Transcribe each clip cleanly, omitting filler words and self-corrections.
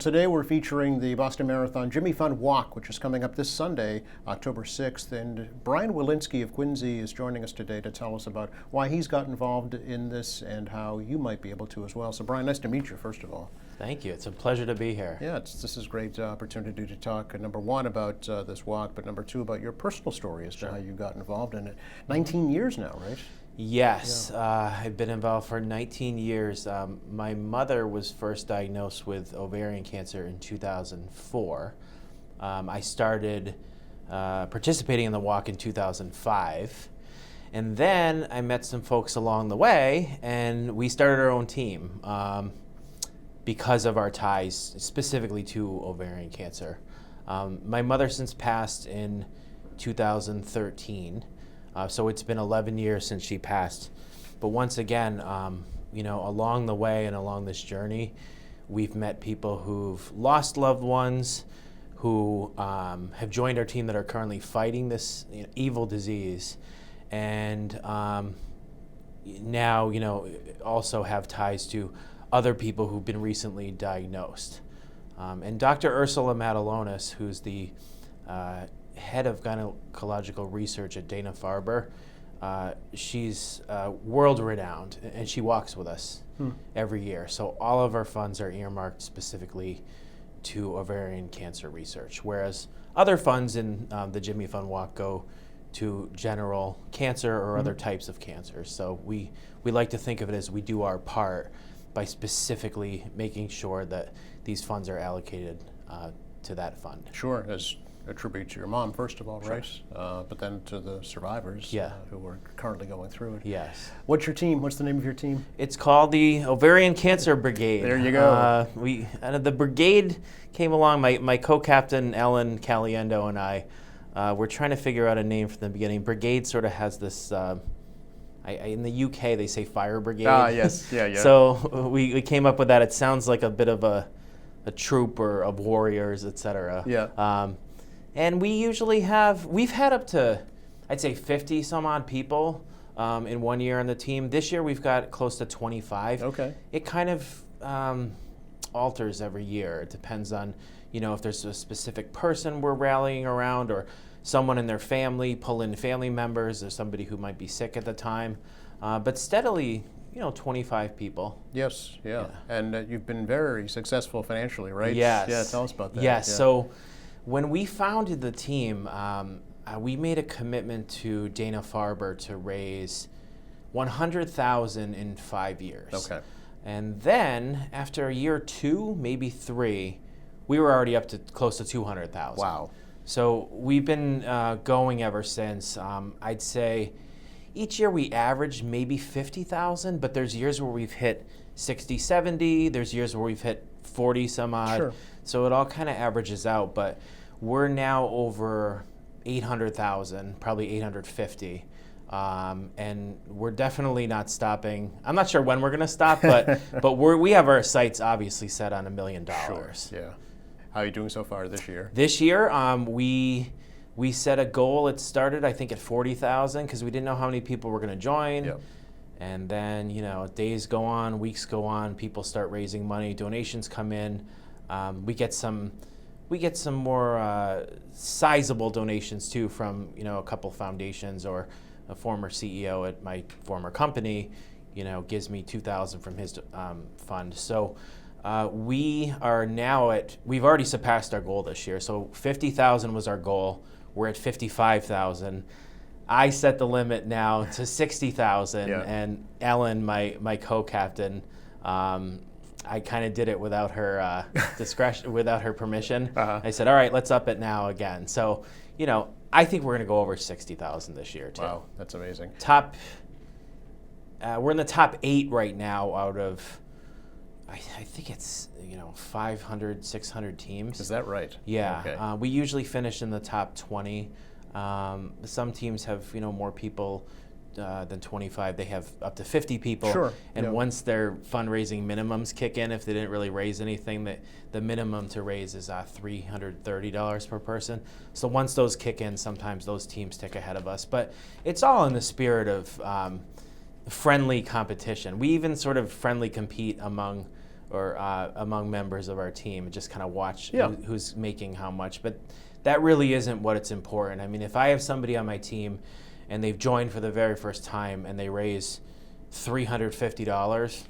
today we're featuring the Boston Marathon Jimmy Fund Walk, which is coming up this Sunday, October 6th. And Brian Wilinski of Quincy is joining us today to tell us about why he's got involved in this and how you might be able to as well. So Brian, nice to meet you, first of all. Thank you. It's a pleasure to be here. Yeah, this is a great opportunity to talk, number one, about this walk, but number two, about your personal story as to how you got involved in it. 19 years now, right? Yes, I've been involved for 19 years. My mother was first diagnosed with ovarian cancer in 2004. I started participating in the walk in 2005. And then I met some folks along the way, and we started our own team because of our ties specifically to ovarian cancer. My mother since passed in 2013. So it's been 11 years since she passed. But once again, along the way and along this journey, we've met people who've lost loved ones, who have joined our team that are currently fighting this evil disease, and now, also have ties to other people who've been recently diagnosed. And Dr. Ursula Matulonis, who's the head of gynecological research at Dana-Farber. She's world-renowned, and she walks with us every year. So all of our funds are earmarked specifically to ovarian cancer research, whereas other funds in the Jimmy Fund Walk go to general cancer or other types of cancers. So we like to think of it as we do our part by specifically making sure that these funds are allocated to that fund. Sure, as a tribute to your mom, first of all, right? But then to the survivors who are currently going through it. Yes. What's your team? What's the name of your team? It's called the Ovarian Cancer Brigade. There you go. The brigade came along, my co-captain Ellen Caliendo and I, we're trying to figure out a name from the beginning. Brigade sort of has this, in the UK they say fire brigade. Yes, yeah. So we came up with that. It sounds like a bit of a troop or of warriors, etc. Yeah. And we usually we've had up to, I'd say 50 some odd people in 1 year on the team. This year we've got close to 25. Okay. It kind of alters every year. It depends on, if there's a specific person we're rallying around or someone in their family, pull in family members or somebody who might be sick at the time. But steadily, 25 people. Yes, yeah. And you've been very successful financially, right? Yes. Yeah, tell us about that. Yes, yeah. So when we founded the team, we made a commitment to Dana-Farber to raise $100,000 in 5 years. Okay. And then after a year or two, maybe three, we were already up to close to $200,000. Wow. So we've been going ever since. I'd say each year we average maybe 50,000, but there's years where we've hit 60, 70. There's years where we've hit 40 some odd. Sure. So it all kind of averages out, but we're now over 800,000, probably 850. And we're definitely not stopping. I'm not sure when we're going to stop, but we have our sights obviously set on $1 million. Sure, yeah. How are you doing so far this year? This year, we set a goal. It started, I think, at 40,000 because we didn't know how many people were going to join. Yep. And then, days go on, weeks go on, people start raising money, donations come in. We get some more sizable donations too from, a couple foundations, or a former CEO at my former company, gives me $2,000 from his fund. So we are now we've already surpassed our goal this year. So 50,000 was our goal. We're at 55,000. I set the limit now to 60,000, and Ellen, my co-captain, I kind of did it without her discretion, without her permission. I said, all right, let's up it now again. So, I think we're going to go over 60,000 this year too. Wow, that's amazing. We're in the top 8 right now out of, I think it's 500, 600 teams. Is that right? Yeah. Okay. We usually finish in the top 20. Some teams have more people than 25. They have up to 50 people. Sure. And once their fundraising minimums kick in, if they didn't really raise anything, the minimum to raise is $330 per person. So once those kick in, sometimes those teams tick ahead of us. But it's all in the spirit of friendly competition. We even sort of friendly compete among or among members of our team, and just kind of watch Yeah. who's making how much. But that really isn't what it's important. I mean, if I have somebody on my team and they've joined for the very first time and they raise $350,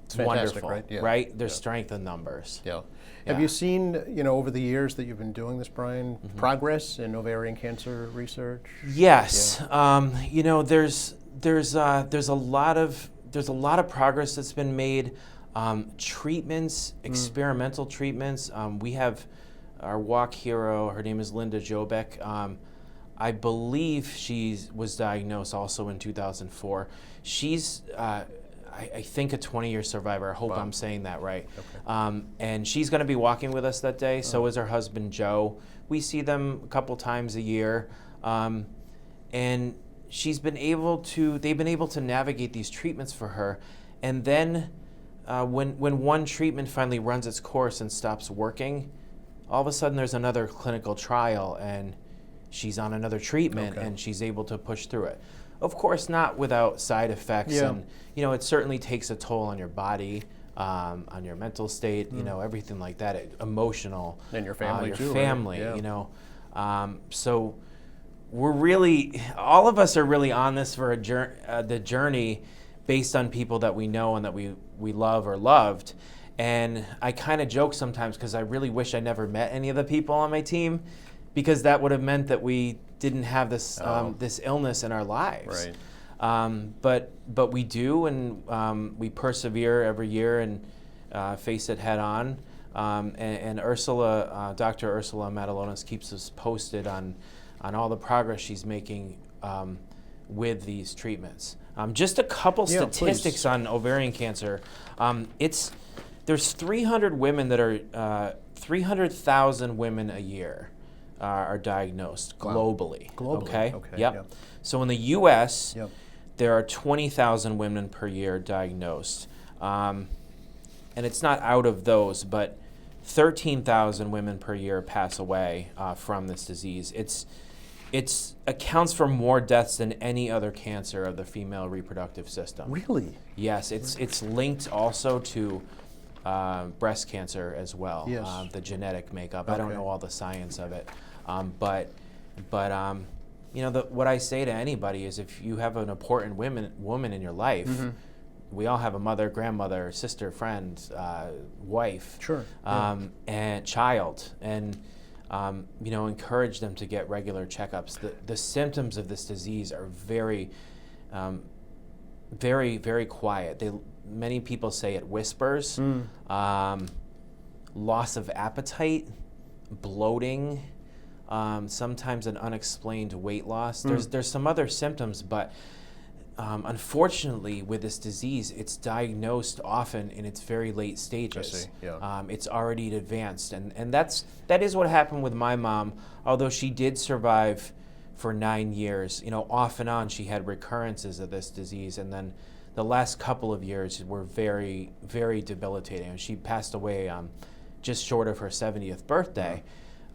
it's fantastic, wonderful, right? Yeah. right? There's Yeah. strength in numbers. Yeah. Yeah. Have you seen, over the years that you've been doing this, Brian, progress in ovarian cancer research? Yes, there's a lot of progress that's been made. Treatments, experimental treatments. We have our walk hero. Her name is Linda Jobeck. I believe she was diagnosed also in 2004. She's I think a 20-year survivor. I hope Wow. I'm saying that right. Okay. And she's going to be walking with us that day. So is her husband, Joe. We see them a couple times a year. And they've been able to navigate these treatments for her. And then when one treatment finally runs its course and stops working, all of a sudden there's another clinical trial and she's on another treatment Okay. and she's able to push through it. Of course, not without side effects, Yeah. and it certainly takes a toll on your body, on your mental state, everything like that, emotional, And your family your too, right? family, Yeah. So we're really, all of us are really on this for the journey, based on people that we know and that we love or loved. And I kind of joke sometimes because I really wish I never met any of the people on my team, because that would have meant that we didn't have this this illness in our lives. Right. But we do, and we persevere every year and face it head on. And Ursula, Dr. Ursula Matalonis, keeps us posted on all the progress she's making with these treatments. Just a couple Yeah, statistics please. on ovarian cancer. There's 300 women that are 300,000 women a year are diagnosed Wow. globally. Globally, Okay. okay, Yep. yeah. So in the U.S., Yep. there are 20,000 women per year diagnosed, and it's not out of those, but 13,000 women per year pass away from this disease. It's accounts for more deaths than any other cancer of the female reproductive system. Really? Yes, it's linked also to breast cancer as well. Yes. The genetic makeup. I don't Okay. know all the science of it, but what I say to anybody is, if you have an important woman in your life, we all have a mother, grandmother, sister, friend, wife, Sure. and child, and encourage them to get regular checkups. The symptoms of this disease are very, very, very quiet. Many people say it whispers. Loss of appetite, bloating, sometimes an unexplained weight loss. There's some other symptoms, but unfortunately, with this disease, it's diagnosed often in its very late stages. I see, yeah. It's already advanced, and that is what happened with my mom. Although she did survive for 9 years, off and on she had recurrences of this disease, and then the last couple of years were very, very debilitating. She passed away just short of her 70th birthday,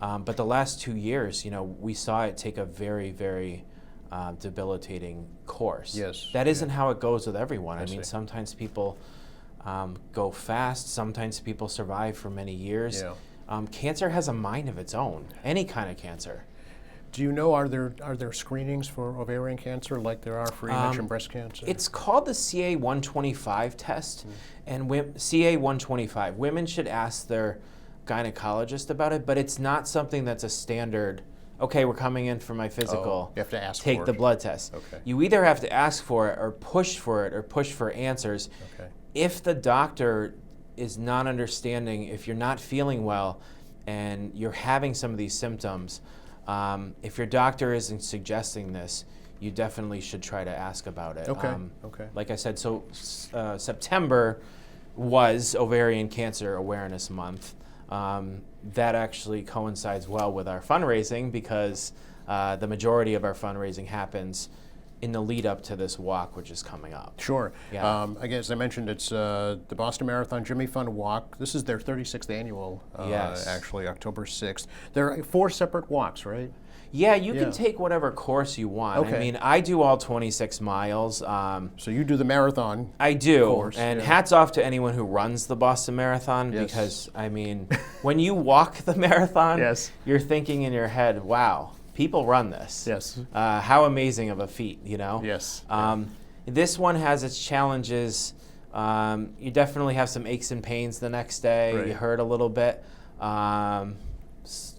but the last 2 years, we saw it take a very, very debilitating course. Yes, That isn't how it goes with everyone. I see. mean, sometimes people go fast, sometimes people survive for many years. Yeah. Cancer has a mind of its own, any kind of cancer. Do you know, are there screenings for ovarian cancer like there are for, you mentioned breast cancer? It's called the CA-125 test, and CA-125, women should ask their gynecologist about it, but it's not something that's a standard, okay, we're coming in for my physical. You have to ask take for the it. blood test. Okay. You either have to ask for it or push for answers. Okay. If the doctor is not understanding, if you're not feeling well and you're having some of these symptoms, if your doctor isn't suggesting this, you definitely should try to ask about it. Okay. Okay. Like I said, so September was Ovarian Cancer Awareness Month. That actually coincides well with our fundraising, because the majority of our fundraising happens in the lead up to this walk, which is coming up. Sure. Yeah. Again, as I mentioned, it's the Boston Marathon Jimmy Fund Walk. This is their 36th annual, Yes. actually, October 6th. There are 4 separate walks, right? Yeah, you Yeah. can take whatever course you want. Okay. I mean, I do all 26 miles. So you do the marathon. I do, Course, and yeah. hats off to anyone who runs the Boston Marathon Yes. because, I mean, when you walk the marathon, Yes. you're thinking in your head, wow, people run this. Yes. How amazing of a feat, you know? Yes. This one has its challenges. You definitely have some aches and pains the next day. Right. You hurt a little bit.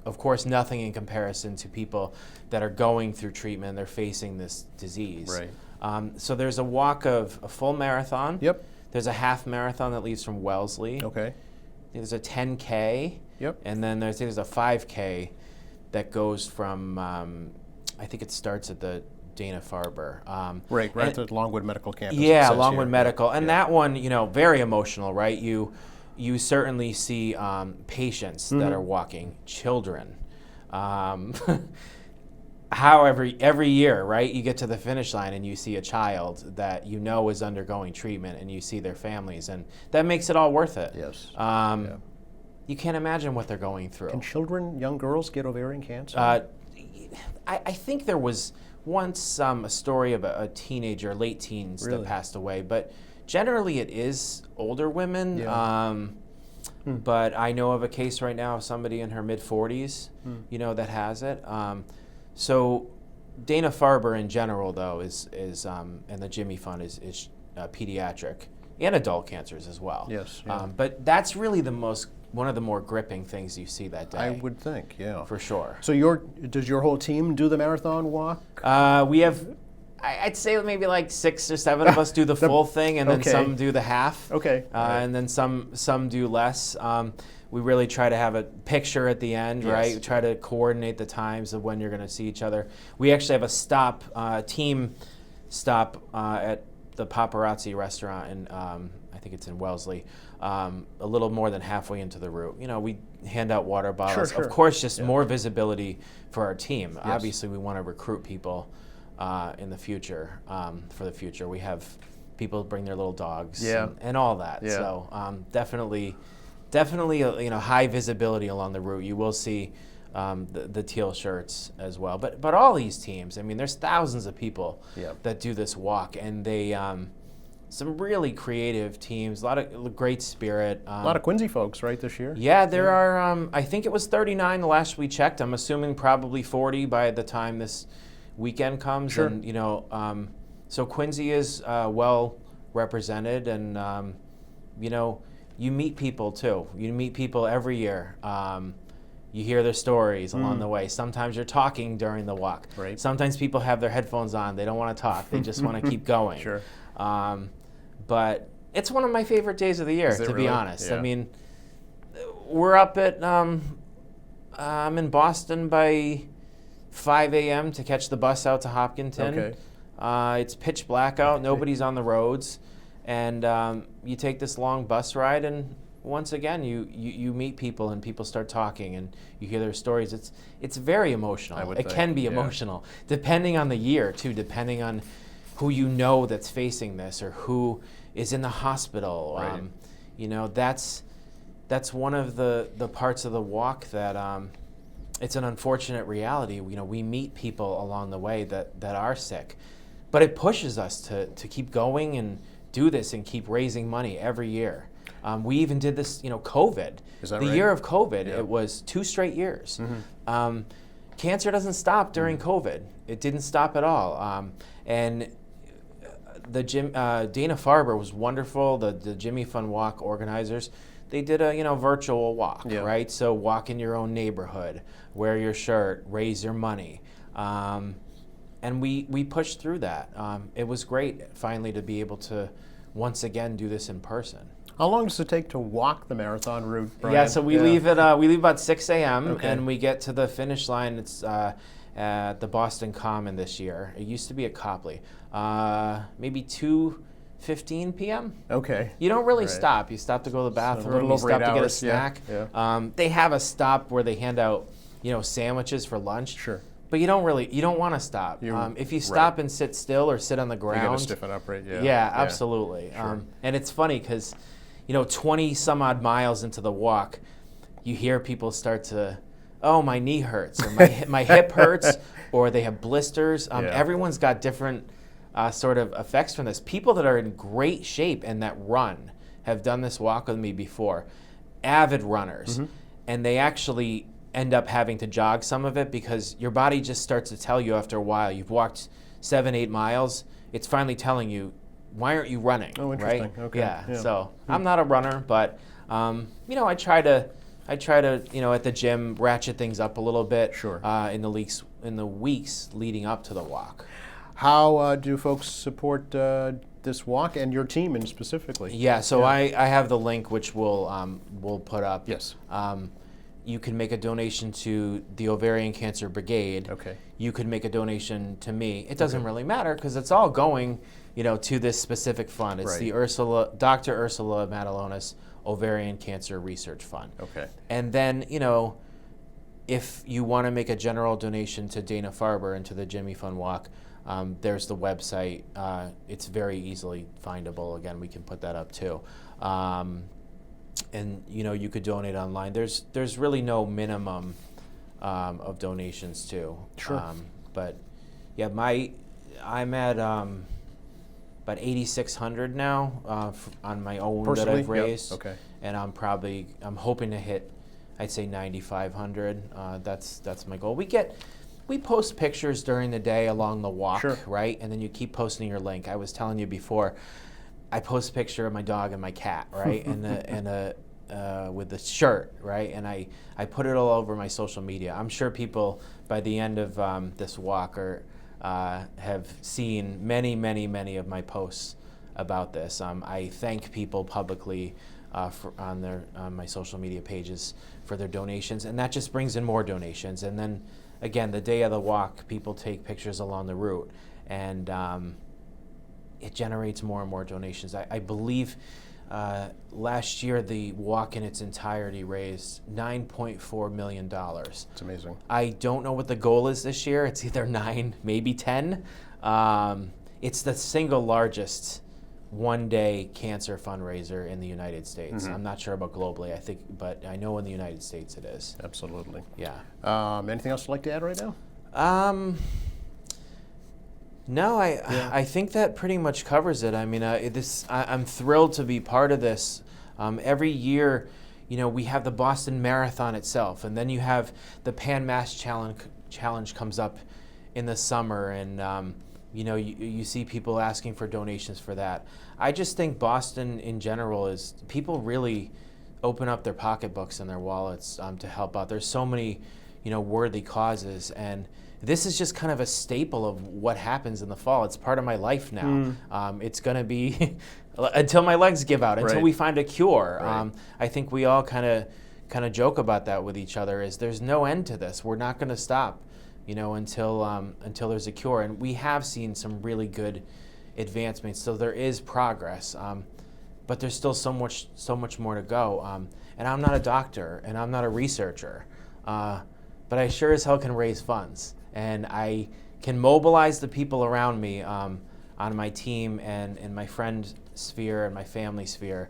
Of course, nothing in comparison to people that are going through treatment. They're facing this disease. Right. So there's a walk of a full marathon. Yep. There's a half marathon that leaves from Wellesley. Okay. There's a 10K. Yep. And then there's a 5K that goes from, I think it starts at the Dana-Farber. Right and- at the Longwood Medical Campus. it Yeah, says Longwood here. Medical. And Yeah. that one, very emotional, right? You certainly see patients that are walking, children. How every year, right, you get to the finish line and you see a child that you know is undergoing treatment and you see their families, and that makes it all worth it. Yes. Yeah. You can't imagine what they're going through. Can children, young girls, get ovarian cancer? I think there was once a story of a teenager, late teens, Really? that passed away, but generally it is older women. Yeah. But I know of a case right now of somebody in her mid-40s, that has it. So Dana-Farber in general, though, is and the Jimmy Fund is pediatric and adult cancers as well. Yes, yeah. But that's really one of the more gripping things you see that day. I would think, yeah. For sure. So does your whole team do the marathon walk? We have, I'd say maybe like 6 or 7 of us do the full thing, and then okay. some do the half. Okay. And then some do less. We really try to have a picture at the end, Yes. right? We try to coordinate the times of when you're going to see each other. We actually have a team stop at the Paparazzi restaurant, and I think it's in Wellesley, a little more than halfway into the route. We hand out water bottles. Sure. Of course, just more visibility for our team. Yes. Obviously, we want to recruit people in the future. For the future, we have people bring their little dogs and all that. Yeah. So definitely, high visibility along the route. You will see the teal shirts as well. But all these teams, I mean, there's thousands of people that do this walk, and they some really creative teams, a lot of great spirit. A lot of Quincy folks, right, this year? Yeah, there are, I think it was 39 the last we checked. I'm assuming probably 40 by the time this weekend comes. Sure. And, so Quincy is well represented, and, you meet people too. You meet people every year. You hear their stories along the way. Sometimes you're talking during the walk. Right. Sometimes people have their headphones on. They don't want to talk. They just want to keep going. Sure. But it's one of my favorite days of the year, Is it to be really? honest. Yeah. I mean, we're up at, I'm in Boston by 5 a.m. to catch the bus out to Hopkinton. Okay. It's pitch black out. Nobody's on the roads. And you take this long bus ride, and once again, you meet people, and people start talking, and you hear their stories. It's very emotional. I would It think, can be yeah. emotional, depending on the year, too, depending on who you know that's facing this, or who is in the hospital. Right. That's one of the parts of the walk that it's an unfortunate reality. We meet people along the way that are sick, but it pushes us to keep going and do this and keep raising money every year. We even did this, COVID. Is that the right? year of COVID, Yeah. it was 2 straight years. Cancer doesn't stop during COVID. It didn't stop at all. And the Dana-Farber was wonderful. The Jimmy Fund Walk organizers, they did a virtual walk, Yeah. right? So walk in your own neighborhood, wear your shirt, raise your money. And we pushed through that. It was great finally to be able to once again do this in person. How long does it take to walk the marathon route, Brian? Yeah, so we leave about 6 a.m. Okay. and we get to the finish line. It's at the Boston Common this year. It used to be at Copley. Maybe 2:15 p.m. Okay. You don't really Right. stop. You stop to go to the bathroom. little You over stop 8 to get a hours, yeah, snack. yeah. They have a stop where they hand out, sandwiches for lunch. Sure. But you don't want to stop. If you stop and sit still or sit on the You ground, got to stiffen up, right? Yeah. yeah, absolutely. Sure. And it's funny because, 20 some odd miles into the walk, you hear people start to oh, my knee hurts, or my hip hurts, or they have blisters. Yeah. Everyone's got different sort of effects from this. People that are in great shape and that run have done this walk with me before, avid runners, and they actually end up having to jog some of it because your body just starts to tell you after a while. You've walked 7-8 miles, it's finally telling you, why aren't you running? Oh, interesting. Right? Okay. Yeah. So I'm not a runner, but I try to at the gym ratchet things up a little bit. Sure. In the weeks leading up to the walk. How do folks support this walk and your team in specifically? Yeah. So I have the link which we'll put up. Yes. You can make a donation to the Ovarian Cancer Brigade. Okay. You could make a donation to me. It doesn't really matter because it's all going, to this specific fund. It's Right. the Dr. Ursula Matulonis Ovarian Cancer Research Fund. Okay. And then, if you want to make a general donation to Dana-Farber and to the Jimmy Fund Walk, there's the website. It's very easily findable. Again, we can put that up too. And you could donate online. There's really no minimum of donations too. Sure. But yeah, I'm at about 8,600 now on my own that Personally? I've raised. Yep. Okay. And I'm hoping to hit, I'd say 9,500. That's my goal. We post pictures during the day along the walk, Sure. right? And then you keep posting your link. I was telling you before, I post a picture of my dog and my cat, right? With the shirt, right? And I put it all over my social media. I'm sure people by the end of this walk have seen many of my posts about this. I thank people publicly on my social media pages for their donations, and that just brings in more donations. And then again, the day of the walk, people take pictures along the route, and it generates more and more donations. I believe last year the walk in its entirety raised $9.4 million. It's amazing. I don't know what the goal is this year. It's either 9, maybe 10. It's the single largest one-day cancer fundraiser in the United States. I'm not sure about globally, but I know in the United States it is. Absolutely. Yeah. Anything else you'd like to add right now? No, I think that pretty much covers it. I mean, I'm thrilled to be part of this. Every year, we have the Boston Marathon itself, and then you have the Pan Mass Challenge comes up in the summer, and you see people asking for donations for that. I just think Boston in general is people really open up their pocketbooks and their wallets to help out. There's so many, worthy causes, and this is just kind of a staple of what happens in the fall. It's part of my life now. It's going to be until my legs give out, until Right. we find a cure. Right. I think we all kind of joke about that with each other. Is there's no end to this. We're not going to stop, until there's a cure. And we have seen some really good advancements. So there is progress, but there's still so much more to go. And I'm not a doctor, and I'm not a researcher, but I sure as hell can raise funds. And I can mobilize the people around me on my team and in my friend sphere and my family sphere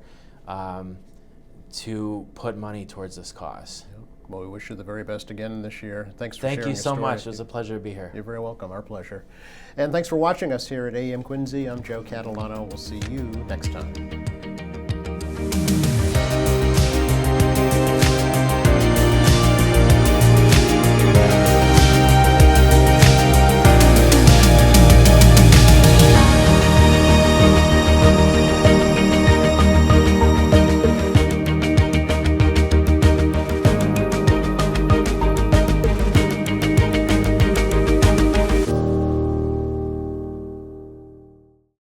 to put money towards this cause. Well, we wish you the very best again this year. Thanks for Thank sharing you your so story. much. It was a pleasure to be here. You're very welcome. Our pleasure. And thanks for watching us here at AM Quincy. I'm Joe Catalano. We'll see you next time.